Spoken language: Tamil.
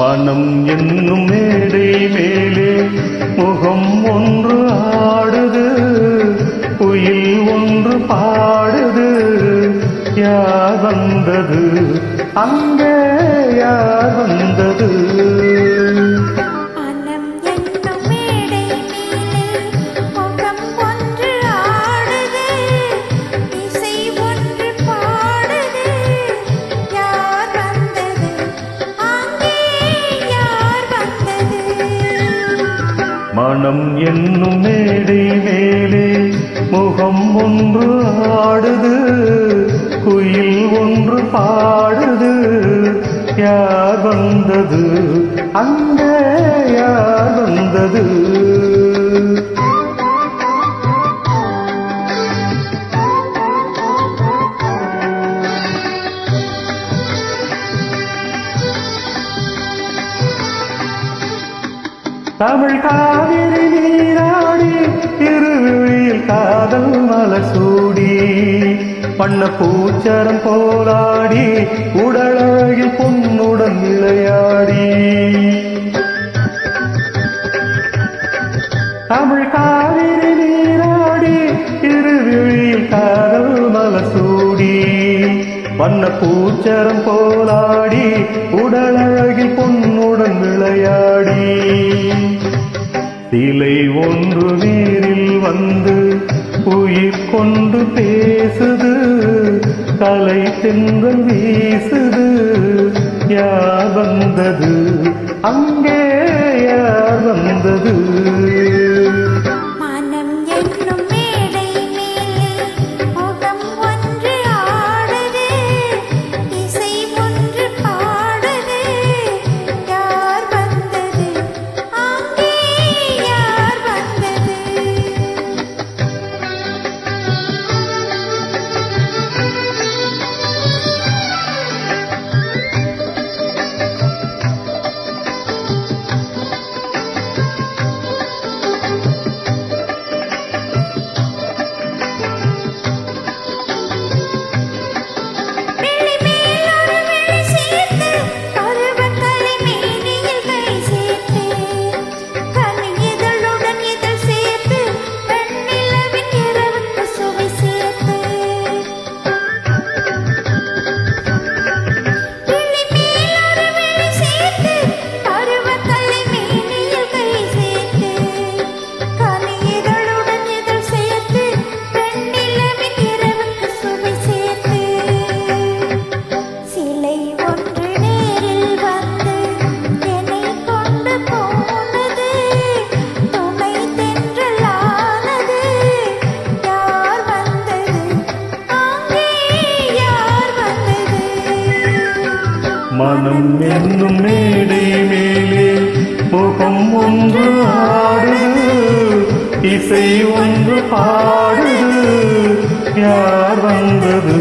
மனம் என்னும் மேடை மேலே முகம் ஒன்று ஆடுது, குயில் ஒன்று பாடுது. யார் வந்தது அங்கே, யார் வந்தது? மனம் என்னும் மேடை மேலே முகம் ஒன்று ஆடுது, குயில் ஒன்று பாடுது. யார் வந்தது அங்கே, யார் வந்தது? தமிழ் காவிரி நீராடி திருவிழியில் காதல் மலசூடி, வண்ண பூச்சரம் போராடி உடலழகில் பொன்னுடன் விளையாடி. தமிழ் காவிரி நீராடி திருவிழியில் காதல் மலசூடி, வண்ண பூச்சரம் போராடி உடலழகில் பொன்னுடன் விளையாடி. சிலை ஒன்று நீரில் வந்து உயிர் கொண்டு பேசுது, கலை தென்றல் வீசுது. யார் வந்தது அங்கே, யார் வந்தது? மனம் என்னும் மேடை மேலே முகம் ஒன்று ஆடுது, இசை ஒன்று பாடுது. யார் வந்தது